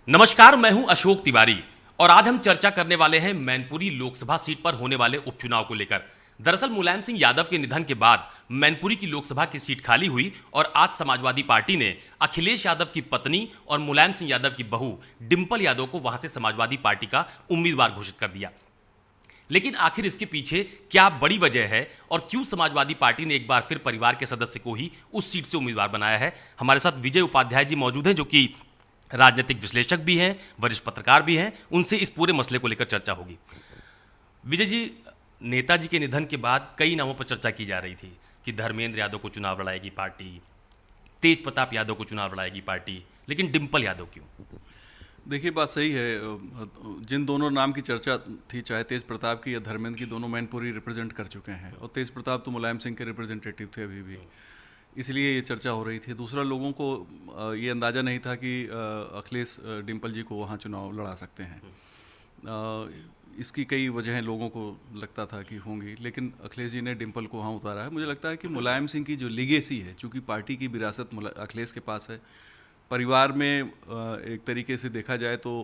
नमस्कार, मैं हूं अशोक तिवारी और आज हम चर्चा करने वाले हैं मैनपुरी लोकसभा सीट पर होने वाले उपचुनाव को लेकर। दरअसल मुलायम सिंह यादव के निधन के बाद मैनपुरी की लोकसभा की सीट खाली हुई और आज समाजवादी पार्टी ने अखिलेश यादव की पत्नी और मुलायम सिंह यादव की बहू डिंपल यादव को वहां से समाजवादी पार्टी का उम्मीदवार घोषित कर दिया। लेकिन आखिर इसके पीछे क्या बड़ी वजह है और क्यों समाजवादी पार्टी ने एक बार फिर परिवार के सदस्य को ही उस सीट से उम्मीदवार बनाया है? हमारे साथ विजय उपाध्याय जी मौजूद हैं, जो कि राजनीतिक विश्लेषक भी हैं, वरिष्ठ पत्रकार भी हैं। उनसे इस पूरे मसले को लेकर चर्चा होगी। विजय जी, नेताजी के निधन के बाद कई नामों पर चर्चा की जा रही थी कि धर्मेंद्र यादव को चुनाव लड़ाएगी पार्टी, तेज प्रताप यादव को चुनाव लड़ाएगी पार्टी, लेकिन डिंपल यादव क्यों? देखिए, बात सही है। जिन दोनों नाम की चर्चा थी, चाहे तेज प्रताप की या धर्मेंद्र की, दोनों मैनपुरी रिप्रेजेंट कर चुके हैं और तेज प्रताप तो मुलायम सिंह के रिप्रेजेंटेटिव थे अभी भी, इसलिए ये चर्चा हो रही थी। दूसरा, लोगों को ये अंदाज़ा नहीं था कि अखिलेश डिंपल जी को वहाँ चुनाव लड़ा सकते हैं। इसकी कई वजहें लोगों को लगता था कि होंगी, लेकिन अखिलेश जी ने डिंपल को वहाँ उतारा है। मुझे लगता है कि मुलायम सिंह की जो लीगेसी है, चूँकि पार्टी की विरासत अखिलेश के पास है, परिवार में एक तरीके से देखा जाए तो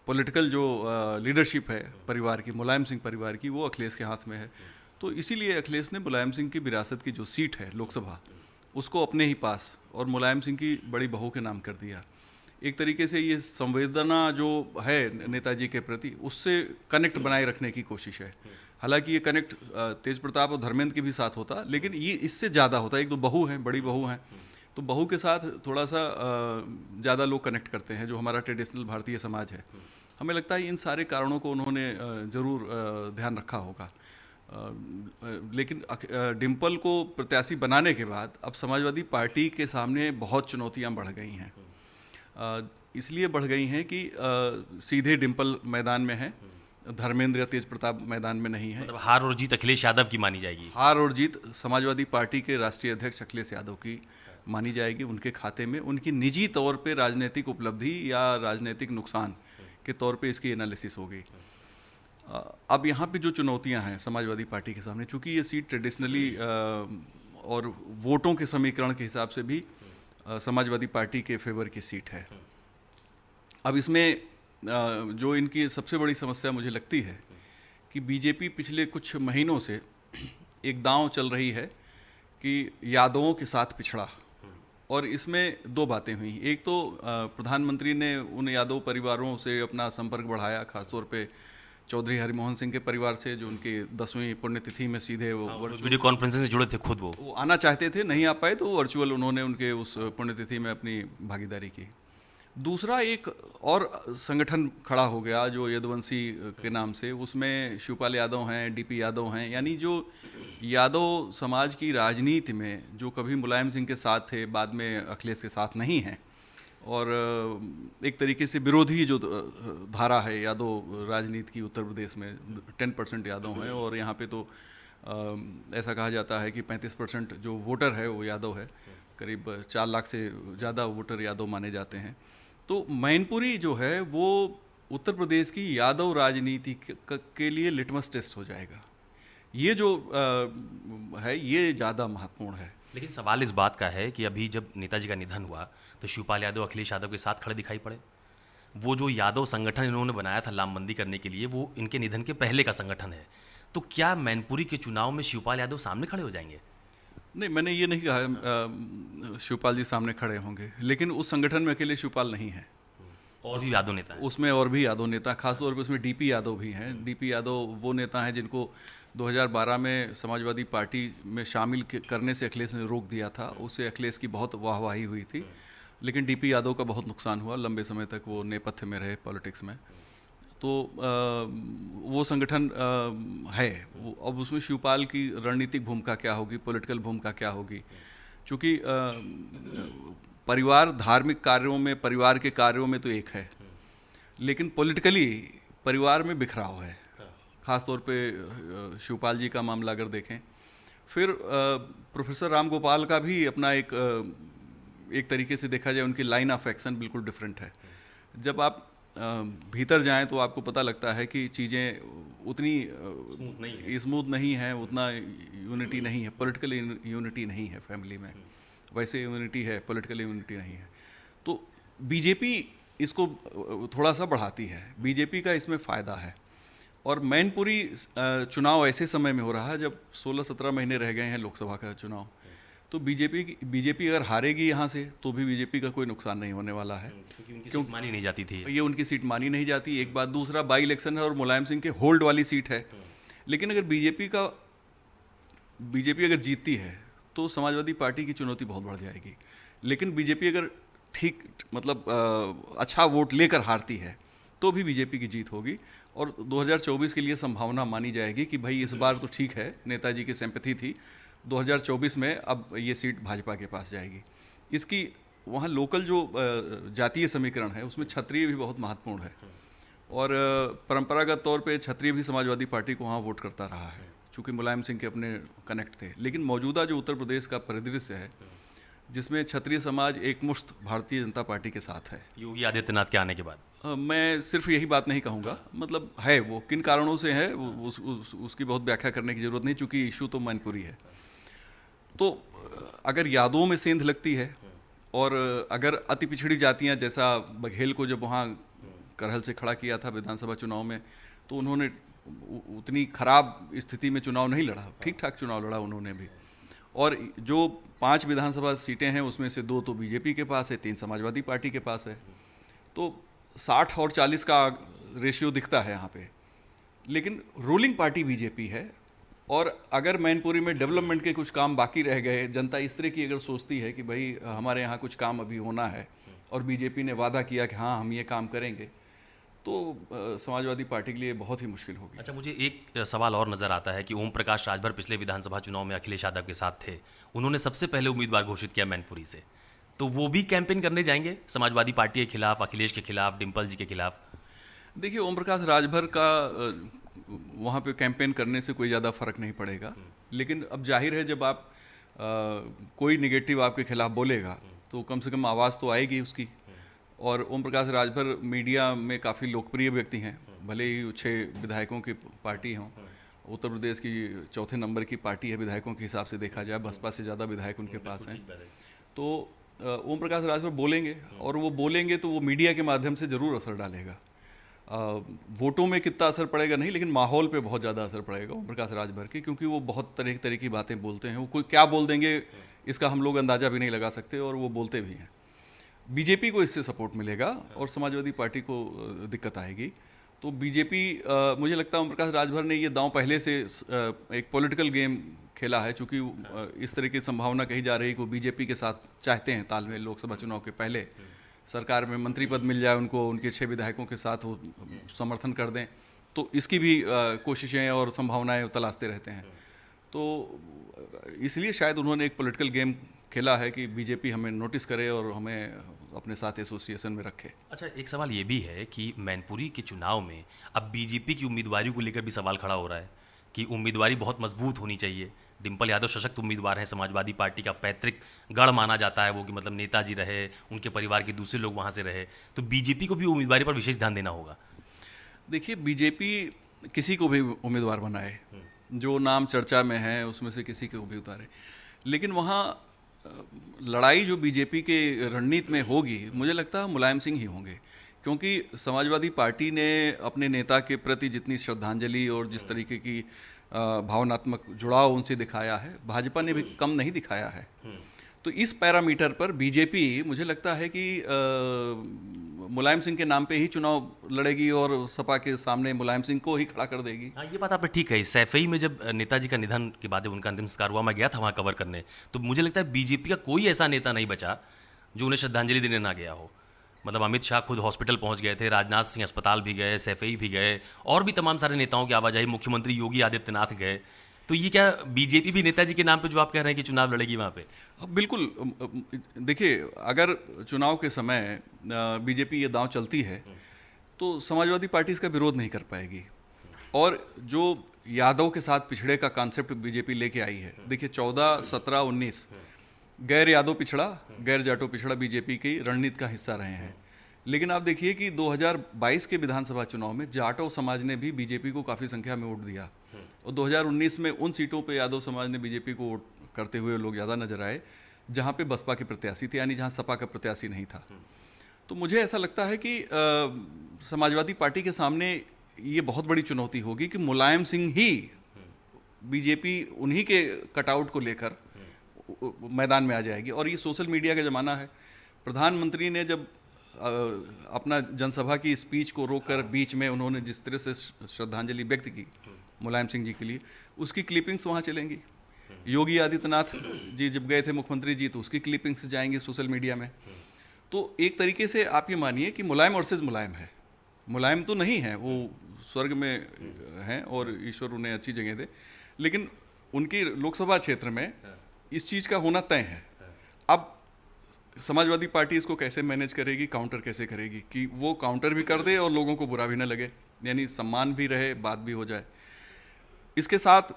पॉलिटिकल जो लीडरशिप है परिवार की, मुलायम सिंह परिवार की, वो अखिलेश के हाथ में है। तो इसीलिए अखिलेश ने मुलायम सिंह की विरासत की जो सीट है लोकसभा, उसको अपने ही पास और मुलायम सिंह की बड़ी बहू के नाम कर दिया। एक तरीके से ये संवेदना जो है नेताजी के प्रति, उससे कनेक्ट बनाए रखने की कोशिश है। हालांकि ये कनेक्ट तेज प्रताप और धर्मेंद्र के भी साथ होता, लेकिन ये इससे ज़्यादा होता। एक तो बहू है, बड़ी बहू हैं, तो बहू के साथ थोड़ा सा ज़्यादा लोग कनेक्ट करते हैं, जो हमारा ट्रेडिशनल भारतीय समाज है। हमें लगता है इन सारे कारणों को उन्होंने ज़रूर ध्यान रखा होगा। लेकिन डिंपल को प्रत्याशी बनाने के बाद अब समाजवादी पार्टी के सामने बहुत चुनौतियां बढ़ गई हैं। इसलिए बढ़ गई हैं कि सीधे डिंपल मैदान में है, धर्मेंद्र या तेज प्रताप मैदान में नहीं है। मतलब हार और जीत अखिलेश यादव की मानी जाएगी? हार और जीत समाजवादी पार्टी के राष्ट्रीय अध्यक्ष अखिलेश यादव की मानी जाएगी। उनके खाते में उनकी निजी तौर पे राजनीतिक उपलब्धि या राजनीतिक नुकसान के तौर पे इसकी एनालिसिस होगी। अब यहाँ पे जो चुनौतियाँ हैं समाजवादी पार्टी के सामने, चूँकि ये सीट ट्रेडिशनली और वोटों के समीकरण के हिसाब से भी समाजवादी पार्टी के फेवर की सीट है। अब इसमें जो इनकी सबसे बड़ी समस्या मुझे लगती है कि बीजेपी पिछले कुछ महीनों से एक दांव चल रही है कि यादवों के साथ पिछड़ा, और इसमें दो बातें हुई। एक तो प्रधानमंत्री ने उन यादव परिवारों से अपना संपर्क बढ़ाया, खासतौर पे चौधरी हरिमोहन सिंह के परिवार से, जो उनके 10वीं पुण्यतिथि में सीधे वो वीडियो कॉन्फ्रेंसिंग से जुड़े थे, खुद वो आना चाहते थे, नहीं आ पाए, तो वर्चुअल उन्होंने उनके उस पुण्यतिथि में अपनी भागीदारी की। दूसरा, एक और संगठन खड़ा हो गया जो यदुवंशी के नाम से, उसमें शिवपाल यादव हैं, डीपी यादव हैं, यानी जो यादव समाज की राजनीति में जो कभी मुलायम सिंह के साथ थे, बाद में अखिलेश के साथ नहीं हैं, और एक तरीके से विरोधी जो धारा है यादव राजनीति की उत्तर प्रदेश में, 10% यादव हैं, और यहाँ पे तो ऐसा कहा जाता है कि 35% जो वोटर है वो यादव है। करीब 4 लाख से ज़्यादा वोटर यादव माने जाते हैं। तो मैनपुरी जो है वो उत्तर प्रदेश की यादव राजनीति के लिए लिटमस टेस्ट हो जाएगा। ये जो है ये ज़्यादा महत्वपूर्ण है। लेकिन सवाल इस बात का है कि अभी जब नेताजी का निधन हुआ तो शिवपाल यादव अखिलेश यादव के साथ खड़े दिखाई पड़े। वो जो यादव संगठन इन्होंने बनाया था लामबंदी करने के लिए, वो इनके निधन के पहले का संगठन है। तो क्या मैनपुरी के चुनाव में शिवपाल यादव सामने खड़े हो जाएंगे? नहीं, मैंने ये नहीं कहा शिवपाल जी सामने खड़े होंगे, लेकिन उस संगठन में अकेले शिवपाल नहीं है, और भी यादव नेता हैं उसमें, और भी यादव नेता, खासतौर पर उसमें डीपी यादव भी हैं। डीपी यादव वो नेता हैं जिनको 2012 में समाजवादी पार्टी में शामिल करने से अखिलेश ने रोक दिया था। उससे अखिलेश की बहुत वाहवाही हुई थी, लेकिन डीपी यादव का बहुत नुकसान हुआ। लंबे समय तक वो नेपथ्य में रहे पॉलिटिक्स में। तो वो संगठन है। अब उसमें शिवपाल की रणनीतिक भूमिका क्या होगी, पॉलिटिकल भूमिका क्या होगी, चूँकि परिवार धार्मिक कार्यों में, परिवार के कार्यों में तो एक है, लेकिन पॉलिटिकली परिवार में बिखराव है। खासतौर पे शिवपाल जी का मामला अगर देखें, फिर प्रोफेसर राम गोपाल का भी अपना एक तरीके से देखा जाए उनकी लाइन ऑफ एक्शन बिल्कुल डिफरेंट है। जब आप भीतर जाएं तो आपको पता लगता है कि चीज़ें उतनी स्मूथ नहीं है, उतना यूनिटी नहीं है, पॉलिटिकल यूनिटी नहीं है फैमिली में। वैसे यूनिटी है, पॉलिटिकल यूनिटी नहीं है। तो बीजेपी इसको थोड़ा सा बढ़ाती है। बीजेपी का इसमें फ़ायदा है। और मैनपुरी चुनाव ऐसे समय में हो रहा है जब 16-17 महीने रह गए हैं लोकसभा का चुनाव। तो बीजेपी अगर हारेगी यहाँ से तो भी बीजेपी का कोई नुकसान नहीं होने वाला है, क्योंकि उनकी सीट मानी नहीं जाती थी। ये उनकी सीट मानी नहीं जाती, एक बात। दूसरा, बाई इलेक्शन है और मुलायम सिंह के होल्ड वाली सीट है। लेकिन अगर बीजेपी अगर जीतती है तो समाजवादी पार्टी की चुनौती बहुत बढ़ जाएगी। लेकिन बीजेपी अगर ठीक मतलब अच्छा वोट लेकर हारती है तो भी बीजेपी की जीत होगी। और 2024 के लिए संभावना मानी जाएगी कि भाई इस बार तो ठीक है, नेताजी की सिंपैथी थी, 2024 में अब ये सीट भाजपा के पास जाएगी। इसकी वहाँ लोकल जो जातीय समीकरण है उसमें क्षत्रिय भी बहुत महत्वपूर्ण है। और परंपरागत तौर पे क्षत्रिय भी समाजवादी पार्टी को वहाँ वोट करता रहा है, चूँकि मुलायम सिंह के अपने कनेक्ट थे। लेकिन मौजूदा जो उत्तर प्रदेश का परिदृश्य है जिसमें क्षत्रिय समाज एकमुश्त भारतीय जनता पार्टी के साथ है योगी आदित्यनाथ के आने के बाद, मैं सिर्फ यही बात नहीं कहूँगा, मतलब है वो किन कारणों से है उसकी बहुत व्याख्या करने की जरूरत नहीं, चूँकि इशू तो मैनपुरी है। तो अगर यादों में सेंध लगती है और अगर अति पिछड़ी जातियाँ, जैसा बघेल को जब वहाँ करहल से खड़ा किया था विधानसभा चुनाव में, तो उन्होंने उतनी खराब स्थिति में चुनाव नहीं लड़ा, ठीक ठाक चुनाव लड़ा उन्होंने भी। और जो 5 विधानसभा सीटें हैं उसमें से 2 तो बीजेपी के पास है, 3 समाजवादी पार्टी के पास है। तो 60 और 40 का रेशियो दिखता है यहाँ पे। लेकिन रूलिंग पार्टी बीजेपी है। और अगर मैनपुरी में डेवलपमेंट के कुछ काम बाकी रह गए, जनता इस तरह की अगर सोचती है कि भाई हमारे यहाँ कुछ काम अभी होना है और बीजेपी ने वादा किया कि हाँ हम ये काम करेंगे, तो समाजवादी पार्टी के लिए बहुत ही मुश्किल होगी। अच्छा, मुझे एक सवाल और नजर आता है कि ओम प्रकाश राजभर पिछले विधानसभा चुनाव में अखिलेश यादव के साथ थे, उन्होंने सबसे पहले उम्मीदवार घोषित किया मैनपुरी से, तो वो भी कैंपेन करने जाएंगे समाजवादी पार्टी के खिलाफ, अखिलेश के खिलाफ, डिम्पल जी के खिलाफ? देखिए, ओम प्रकाश राजभर का वहाँ पे कैंपेन करने से कोई ज़्यादा फर्क नहीं पड़ेगा। लेकिन अब जाहिर है जब आप कोई निगेटिव आपके खिलाफ बोलेगा तो कम से कम आवाज़ तो आएगी उसकी। और ओम प्रकाश राजभर मीडिया में काफ़ी लोकप्रिय व्यक्ति हैं, भले ही 6 विधायकों की पार्टी हों। उत्तर प्रदेश की 4थे नंबर की पार्टी है विधायकों के हिसाब से देखा जाए, बसपा से ज़्यादा विधायक उनके पास हैं। तो ओम प्रकाश राजभर बोलेंगे, और वो बोलेंगे तो वो मीडिया के माध्यम से ज़रूर असर डालेगा। वोटों में कितना असर पड़ेगा नहीं, लेकिन माहौल पे बहुत ज़्यादा असर पड़ेगा ओम प्रकाश राजभर के, क्योंकि वो बहुत तरह की बातें बोलते हैं। वो कोई क्या बोल देंगे इसका हम लोग अंदाज़ा भी नहीं लगा सकते, और वो बोलते भी हैं। बीजेपी को इससे सपोर्ट मिलेगा और समाजवादी पार्टी को दिक्कत आएगी। तो बीजेपी, मुझे लगता है ओम प्रकाश राजभर ने ये दांव पहले से एक पॉलिटिकल गेम खेला है, चूँकि इस तरह की संभावना कही जा रही है कि वो बीजेपी के साथ चाहते हैं तालमेल, लोकसभा चुनाव के पहले सरकार में मंत्री पद मिल जाए उनको, उनके 6 विधायकों के साथ वो समर्थन कर दें। तो इसकी भी कोशिशें और संभावनाएं तलाशते रहते हैं। तो इसलिए शायद उन्होंने एक पॉलिटिकल गेम खेला है कि बीजेपी हमें नोटिस करे और हमें अपने साथ एसोसिएशन में रखे। अच्छा, एक सवाल ये भी है कि मैनपुरी के चुनाव में अब बीजेपी की उम्मीदवारी को लेकर भी सवाल खड़ा हो रहा है कि उम्मीदवारी बहुत मजबूत होनी चाहिए। डिम्पल यादव सशक्त उम्मीदवार हैं, समाजवादी पार्टी का पैतृक गढ़ माना जाता है वो, कि मतलब नेताजी रहे, उनके परिवार के दूसरे लोग वहाँ से रहे, तो बीजेपी को भी उम्मीदवारी पर विशेष ध्यान देना होगा। देखिए, बीजेपी किसी को भी उम्मीदवार बनाए, जो नाम चर्चा में है उसमें से किसी को भी उतारे, लेकिन वहाँ लड़ाई जो बीजेपी के रणनीति में होगी, मुझे लगता है मुलायम सिंह ही होंगे। क्योंकि समाजवादी पार्टी ने अपने नेता के प्रति जितनी श्रद्धांजलि और जिस तरीके की भावनात्मक जुड़ाव उनसे दिखाया है, भाजपा ने भी कम नहीं दिखाया है। तो इस पैरामीटर पर बीजेपी, मुझे लगता है कि मुलायम सिंह के नाम पे ही चुनाव लड़ेगी और सपा के सामने मुलायम सिंह को ही खड़ा कर देगी। हाँ, ये बात आपने ठीक कही। सैफई में जब नेताजी का निधन के बाद जब उनका अंतिम संस्कार हुआ, मैं गया था वहाँ कवर करने, तो मुझे लगता है बीजेपी का कोई ऐसा नेता नहीं बचा जो उन्हें श्रद्धांजलि देने ना गया हो। मतलब अमित शाह खुद हॉस्पिटल पहुंच गए थे, राजनाथ सिंह अस्पताल भी गए, सैफई भी गए, और भी तमाम सारे नेताओं की आवाजाही, मुख्यमंत्री योगी आदित्यनाथ गए। तो ये क्या बीजेपी भी नेताजी के नाम पे जो आप कह रहे हैं कि चुनाव लड़ेगी वहाँ पे? बिल्कुल। देखिए, अगर चुनाव के समय बीजेपी ये दांव चलती है तो समाजवादी पार्टी इसका विरोध नहीं कर पाएगी। और जो यादव के साथ पिछड़े का कॉन्सेप्ट बीजेपी लेके आई है, देखिए 14, 17, 19 गैर यादव पिछड़ा, गैर जाटो पिछड़ा बीजेपी की रणनीति का हिस्सा रहे हैं। लेकिन आप देखिए कि 2022 के विधानसभा चुनाव में जाटो समाज ने भी बीजेपी को काफ़ी संख्या में वोट दिया, और 2019 में उन सीटों पे यादव समाज ने बीजेपी को वोट करते हुए लोग ज़्यादा नजर आए जहाँ पे बसपा के प्रत्याशी थे, यानी जहाँ सपा का प्रत्याशी नहीं था। तो मुझे ऐसा लगता है कि समाजवादी पार्टी के सामने ये बहुत बड़ी चुनौती होगी कि मुलायम सिंह ही बीजेपी उन्हीं के कटआउट को लेकर मैदान में आ जाएगी। और ये सोशल मीडिया का ज़माना है। प्रधानमंत्री ने जब अपना जनसभा की स्पीच को रोककर बीच में उन्होंने जिस तरह से श्रद्धांजलि व्यक्त की मुलायम सिंह जी के लिए, उसकी क्लिपिंग्स वहाँ चलेंगी। योगी आदित्यनाथ जी जब गए थे मुख्यमंत्री जी, तो उसकी क्लिपिंग्स जाएंगी सोशल मीडिया में। तो एक तरीके से आप ये मानिए कि मुलायम वर्सेस मुलायम है। मुलायम तो नहीं है, वो स्वर्ग में हैं और ईश्वर उन्हें अच्छी जगह दे, लेकिन उनकी लोकसभा क्षेत्र में इस चीज़ का होना तय है। अब समाजवादी पार्टी इसको कैसे मैनेज करेगी, काउंटर कैसे करेगी कि वो काउंटर भी कर दे और लोगों को बुरा भी ना लगे, यानी सम्मान भी रहे, बात भी हो जाए। इसके साथ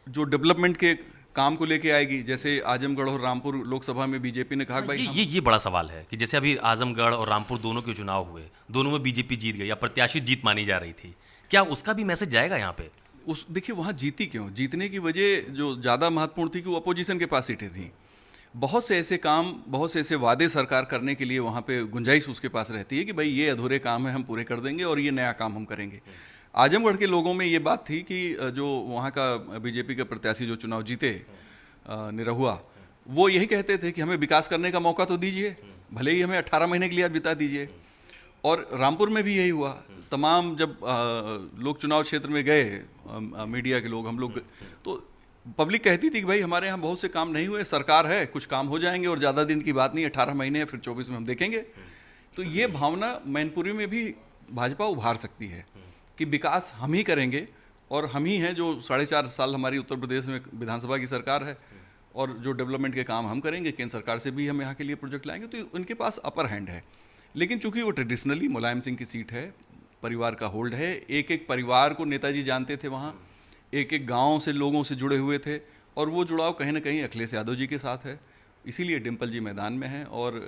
जो डेवलपमेंट के काम को लेके आएगी, जैसे आजमगढ़ और रामपुर लोकसभा में बीजेपी ने कहा कि भाई ये बड़ा सवाल है कि जैसे अभी आजमगढ़ और रामपुर दोनों के चुनाव हुए, दोनों में बीजेपी जीत गई, या प्रत्याशित जीत मानी जा रही थी, क्या उसका भी मैसेज जाएगा यहाँ पे? उस देखिए वहाँ जीती क्यों, जीतने की वजह जो ज़्यादा महत्वपूर्ण थी कि वो अपोजिशन के पास सीटें थी। बहुत से ऐसे काम, बहुत से ऐसे वादे सरकार करने के लिए वहाँ पे गुंजाइश उसके पास रहती है कि भाई ये अधूरे काम है हम पूरे कर देंगे और ये नया काम हम करेंगे। आजमगढ़ के लोगों में ये बात थी कि जो वहाँ का बीजेपी का प्रत्याशी जो चुनाव जीते निरहुआ, वो यही कहते थे कि हमें विकास करने का मौका तो दीजिए, भले ही हमें 18 महीने के लिए आप बिता दीजिए। और रामपुर में भी यही हुआ। तमाम जब लोग चुनाव क्षेत्र में गए, मीडिया के लोग, हम लोग, तो पब्लिक कहती थी कि भाई हमारे यहाँ बहुत से काम नहीं हुए, सरकार है, कुछ काम हो जाएंगे और ज़्यादा दिन की बात नहीं, 18 महीने या फिर 24 में हम देखेंगे। तो ये भावना मैनपुरी में भी भाजपा उभार सकती है कि विकास हम ही करेंगे और हम ही हैं जो 4.5 साल हमारी उत्तर प्रदेश में विधानसभा की सरकार है और जो डेवलपमेंट के काम हम करेंगे, केंद्र सरकार से भी हम यहाँ के लिए प्रोजेक्ट लाएंगे। तो उनके पास अपर हैंड है। लेकिन चूंकि वो ट्रेडिशनली मुलायम सिंह की सीट है, परिवार का होल्ड है, एक एक परिवार को नेताजी जानते थे वहाँ, एक एक गांव से लोगों से जुड़े हुए थे, और वो जुड़ाव कहीं ना कहीं अखिलेश यादव जी के साथ है। इसीलिए डिम्पल जी मैदान में हैं। और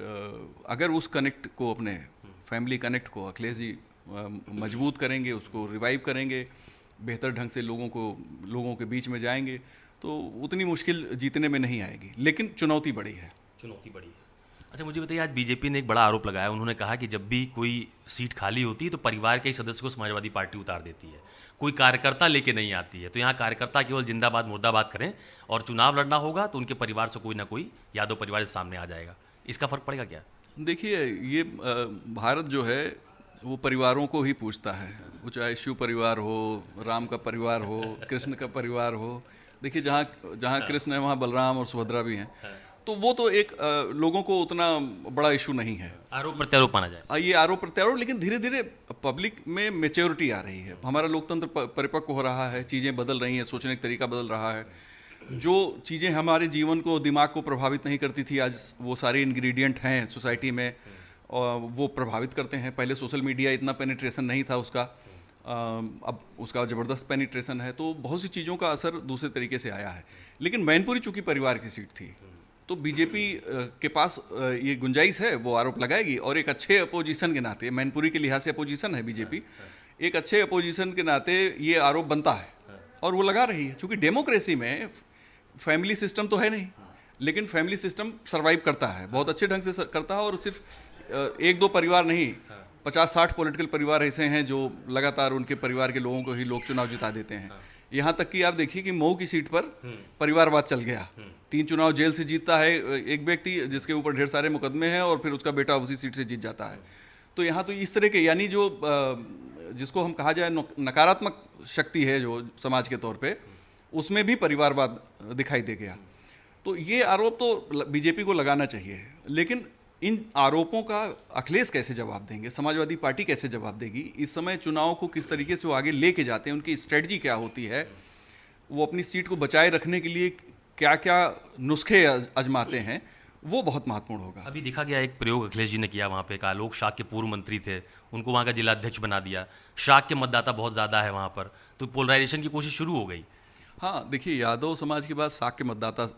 अगर उस कनेक्ट को, अपने फैमिली कनेक्ट को अखिलेश जी मजबूत करेंगे, उसको रिवाइव करेंगे, बेहतर ढंग से लोगों के बीच में जाएंगे, तो उतनी मुश्किल जीतने में नहीं आएगी। लेकिन चुनौती बड़ी है। अच्छा, मुझे बताइए, आज बीजेपी ने एक बड़ा आरोप लगाया। उन्होंने कहा कि जब भी कोई सीट खाली होती है तो परिवार के सदस्य को समाजवादी पार्टी उतार देती है, कोई कार्यकर्ता लेके नहीं आती है। तो यहाँ कार्यकर्ता केवल जिंदाबाद मुर्दाबाद करें और चुनाव लड़ना होगा तो उनके परिवार से कोई ना कोई यादव परिवार से सामने आ जाएगा। इसका फर्क पड़ेगा क्या? देखिए, ये भारत जो है वो परिवारों को ही पूछता है, वो चाहे शिव परिवार हो, राम का परिवार हो, कृष्ण का परिवार हो। देखिए, जहाँ कृष्ण है वहाँ बलराम और सुभद्रा भी हैं। तो वो तो एक लोगों को उतना बड़ा इशू नहीं है। आरोप प्रत्यारोप माना जाए, ये आरोप प्रत्यारोप। लेकिन धीरे धीरे पब्लिक में मेच्योरिटी आ रही है, हमारा लोकतंत्र परिपक्व हो रहा है, चीज़ें बदल रही हैं, सोचने का तरीका बदल रहा है। जो चीज़ें हमारे जीवन को, दिमाग को प्रभावित नहीं करती थी, आज वो सारे इंग्रेडिएंट हैं सोसाइटी में और वो प्रभावित करते हैं। पहले सोशल मीडिया इतना पेनिट्रेशन नहीं था उसका, अब उसका ज़बरदस्त पेनिट्रेशन है। तो बहुत सी चीज़ों का असर दूसरे तरीके से आया है। लेकिन मैनपुरी चूंकि परिवार की सीट थी, तो बीजेपी के पास ये गुंजाइश है, वो आरोप लगाएगी। और एक अच्छे अपोजिशन के नाते, मैनपुरी के लिहाज से अपोजिशन है बीजेपी, एक अच्छे अपोजिशन के नाते ये आरोप बनता है और वो लगा रही है। चूंकि डेमोक्रेसी में फैमिली सिस्टम तो है नहीं, लेकिन फैमिली सिस्टम सर्वाइव करता है, बहुत अच्छे ढंग से करता है। और सिर्फ एक दो परिवार नहीं, 50-60 पॉलिटिकल परिवार ऐसे हैं जो लगातार उनके परिवार के लोगों को ही लोग चुनाव जिता देते हैं। यहाँ तक कि आप देखिए कि मऊ की सीट पर परिवारवाद चल गया। 3 चुनाव जेल से जीतता है एक व्यक्ति जिसके ऊपर ढेर सारे मुकदमे हैं, और फिर उसका बेटा उसी सीट से जीत जाता है। तो यहाँ तो इस तरह के, यानी जो जिसको हम कहा जाए नकारात्मक शक्ति है जो समाज के तौर पे, उसमें भी परिवारवाद दिखाई दे गया। तो ये आरोप तो बीजेपी को लगाना चाहिए। लेकिन इन आरोपों का अखिलेश कैसे जवाब देंगे, समाजवादी पार्टी कैसे जवाब देगी, इस समय चुनाव को किस तरीके से वो आगे लेके जाते हैं, उनकी स्ट्रेटजी क्या होती है, वो अपनी सीट को बचाए रखने के लिए क्या क्या नुस्खे आजमाते हैं, वो बहुत महत्वपूर्ण होगा। अभी देखा गया एक प्रयोग अखिलेश जी ने किया, वहाँ पे आलोक शाक के पूर्व मंत्री थे, उनको वहाँ का जिलाध्यक्ष बना दिया। शाक के मतदाता बहुत ज़्यादा है वहाँ पर, तो पोलराइजेशन की कोशिश शुरू हो गई। हाँ, देखिए, यादव समाज के बाद शाक के मतदाता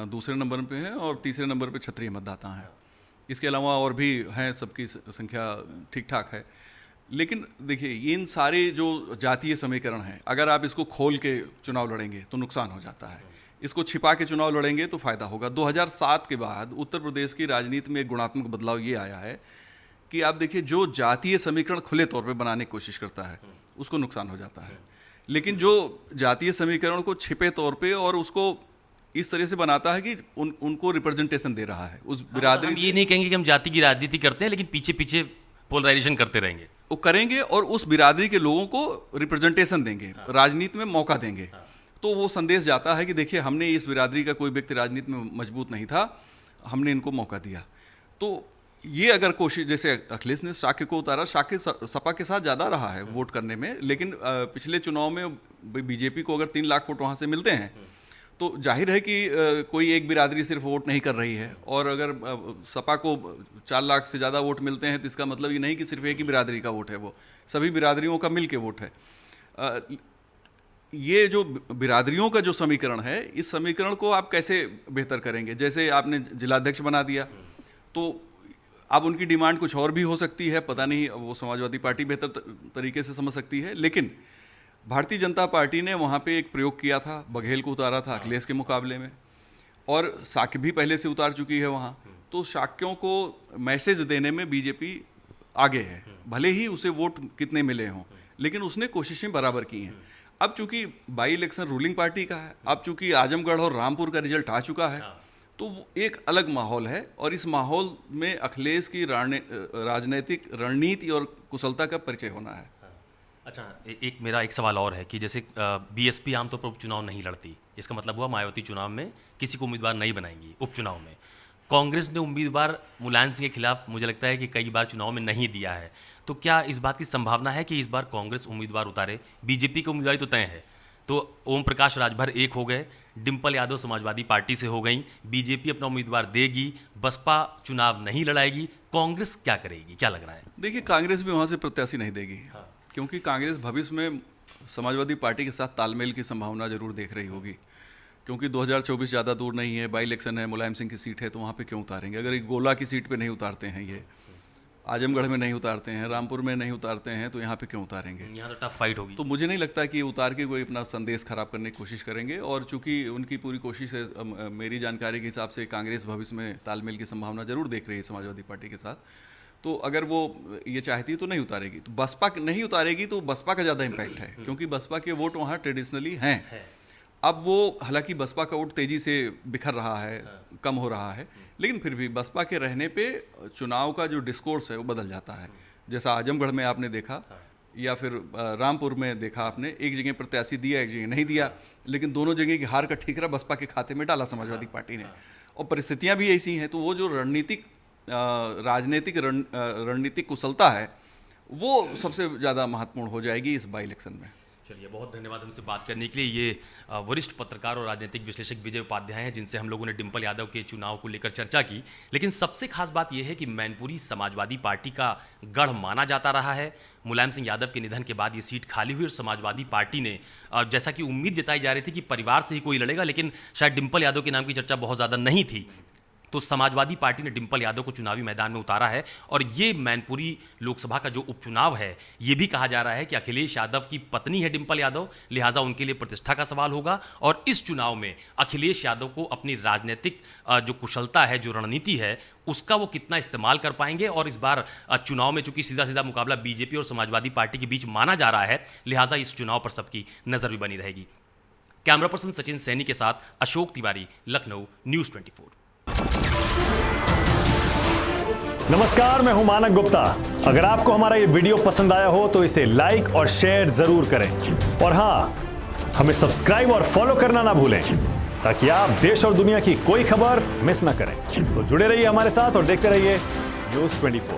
दूसरे नंबर पे हैं और तीसरे नंबर पे क्षत्रिय मतदाता हैं। इसके अलावा और भी हैं, सबकी संख्या ठीक ठाक है। लेकिन देखिए, इन सारे जो जातीय समीकरण हैं, अगर आप इसको खोल के चुनाव लड़ेंगे तो नुकसान हो जाता है, इसको छिपा के चुनाव लड़ेंगे तो फायदा होगा। 2007 के बाद उत्तर प्रदेश की राजनीति में एक गुणात्मक बदलाव ये आया है कि आप देखिए जो जातीय समीकरण खुले तौर पे बनाने की कोशिश करता है उसको नुकसान हो जाता है, लेकिन जो जातीय समीकरण को छिपे तौर पे और उसको इस तरह से बनाता है कि उनको रिप्रेजेंटेशन दे रहा है उस बिरादरी। हम ये नहीं कहेंगे कि हम जाति की राजनीति करते हैं, लेकिन पीछे पीछे पोलराइजेशन करते रहेंगे। वो करेंगे और उस बिरादरी के लोगों को रिप्रेजेंटेशन देंगे, राजनीति में मौका देंगे। तो वो संदेश जाता है कि देखिए हमने इस बिरादरी का कोई व्यक्ति राजनीति में मजबूत नहीं था, हमने इनको मौका दिया। तो ये अगर कोशिश, जैसे अखिलेश ने शाक्य को उतारा, शाक्य सपा के साथ ज़्यादा रहा है वोट करने में, लेकिन पिछले चुनाव में बीजेपी को अगर 3 लाख वोट वहाँ से मिलते हैं तो जाहिर है कि कोई एक बिरादरी सिर्फ वोट नहीं कर रही है। और अगर सपा को 4 लाख से ज़्यादा वोट मिलते हैं तो इसका मतलब ये नहीं कि सिर्फ एक ही बिरादरी का वोट है, वो सभी बिरादरियों का मिल के वोट है। ये जो बिरादरियों का जो समीकरण है, इस समीकरण को आप कैसे बेहतर करेंगे? जैसे आपने जिलाध्यक्ष बना दिया तो अब उनकी डिमांड कुछ और भी हो सकती है, पता नहीं, वो समाजवादी पार्टी बेहतर तरीके से समझ सकती है। लेकिन भारतीय जनता पार्टी ने वहाँ पे एक प्रयोग किया था, बघेल को उतारा था अखिलेश के मुकाबले में, और शाक्य भी पहले से उतार चुकी है वहाँ। तो शाक्यों को मैसेज देने में बीजेपी आगे है, भले ही उसे वोट कितने मिले हों, लेकिन उसने कोशिशें बराबर की हैं। अब चूंकि बाई इलेक्शन रूलिंग पार्टी का है, अब चूंकि आजमगढ़ और रामपुर का रिजल्ट आ चुका है, तो वो एक अलग माहौल है। और इस माहौल में अखिलेश की राजनीतिक रणनीति और कुशलता का परिचय होना है। अच्छा, एक मेरा एक सवाल और है कि जैसे बीएसपी आमतौर पर उपचुनाव नहीं लड़ती, इसका मतलब हुआ मायावती चुनाव में किसी को उम्मीदवार नहीं बनाएंगी उपचुनाव में। कांग्रेस ने उम्मीदवार मुलायम सिंह के खिलाफ मुझे लगता है कि कई बार चुनाव में नहीं दिया है, तो क्या इस बात की संभावना है कि इस बार कांग्रेस उम्मीदवार उतारे? बीजेपी की उम्मीदवारी तो तय है, तो ओम प्रकाश राजभर एक हो गए, डिंपल यादव समाजवादी पार्टी से हो गई, बीजेपी अपना उम्मीदवार देगी, बसपा चुनाव नहीं लड़ाएगी, कांग्रेस क्या करेगी, क्या लग रहा है? देखिए, कांग्रेस भी वहाँ से प्रत्याशी नहीं देगी, क्योंकि कांग्रेस भविष्य में समाजवादी पार्टी के साथ तालमेल की संभावना जरूर देख रही होगी, क्योंकि 2024 ज़्यादा दूर नहीं है, बाई इलेक्शन है, मुलायम सिंह की सीट है, तो वहाँ पे क्यों उतारेंगे? अगर एक गोला की सीट पे नहीं उतारते हैं, ये आजमगढ़ में नहीं उतारते हैं, रामपुर में नहीं उतारते हैं, तो यहाँ पे क्यों उतारेंगे? यहाँ तो टफ फाइट होगी। तो मुझे नहीं लगता कि उतार के कोई अपना संदेश खराब करने की कोशिश करेंगे। और चूंकि उनकी पूरी कोशिश है, मेरी जानकारी के हिसाब से कांग्रेस भविष्य में तालमेल की संभावना जरूर देख रही है समाजवादी पार्टी के साथ, तो अगर वो ये चाहती है तो नहीं उतारेगी। तो बसपा नहीं उतारेगी तो बसपा का ज़्यादा इम्पैक्ट है, क्योंकि बसपा के वोट वहाँ ट्रेडिशनली हैं। अब वो, हालांकि बसपा का वोट तेजी से बिखर रहा है, कम हो रहा है, लेकिन फिर भी बसपा के रहने पे चुनाव का जो डिस्कोर्स है वो बदल जाता है। जैसा आजमगढ़ में आपने देखा, या फिर रामपुर में देखा आपने, एक जगह प्रत्याशी दिया, एक जगह नहीं दिया, लेकिन दोनों जगह की हार का ठीकरा बसपा के खाते में डाला समाजवादी पार्टी ने। और परिस्थितियां भी ऐसी हैं, तो वो जो रणनीतिक कुशलता है वो सबसे ज़्यादा महत्वपूर्ण हो जाएगी इस बाई इलेक्शन में। चलिए, बहुत धन्यवाद हमसे बात करने के लिए। ये वरिष्ठ पत्रकार और राजनीतिक विश्लेषक विजय उपाध्याय हैं, जिनसे हम लोगों ने डिंपल यादव के चुनाव को लेकर चर्चा की। लेकिन सबसे खास बात यह है कि मैनपुरी समाजवादी पार्टी का गढ़ माना जाता रहा है। मुलायम सिंह यादव के निधन के बाद ये सीट खाली हुई और समाजवादी पार्टी ने, जैसा कि उम्मीद जताई जा रही थी कि परिवार से ही कोई लड़ेगा, लेकिन शायद डिंपल यादव के नाम की चर्चा बहुत ज़्यादा नहीं थी, तो समाजवादी पार्टी ने डिंपल यादव को चुनावी मैदान में उतारा है। और ये मैनपुरी लोकसभा का जो उपचुनाव है, ये भी कहा जा रहा है कि अखिलेश यादव की पत्नी है डिंपल यादव, लिहाजा उनके लिए प्रतिष्ठा का सवाल होगा। और इस चुनाव में अखिलेश यादव को अपनी राजनीतिक जो कुशलता है, जो रणनीति है, उसका वो कितना इस्तेमाल कर पाएंगे। और इस बार चुनाव में चूंकि सीधा सीधा मुकाबला बीजेपी और समाजवादी पार्टी के बीच माना जा रहा है, लिहाजा इस चुनाव पर सबकी नजर भी बनी रहेगी। कैमरा पर्सन सचिन सैनी के साथ अशोक तिवारी, लखनऊ, न्यूज़ 24। नमस्कार, मैं हूं मानक गुप्ता। अगर आपको हमारा ये वीडियो पसंद आया हो तो इसे लाइक और शेयर जरूर करें, और हां, हमें सब्सक्राइब और फॉलो करना ना भूलें, ताकि आप देश और दुनिया की कोई खबर मिस ना करें। तो जुड़े रहिए हमारे साथ और देखते रहिए न्यूज़ 24।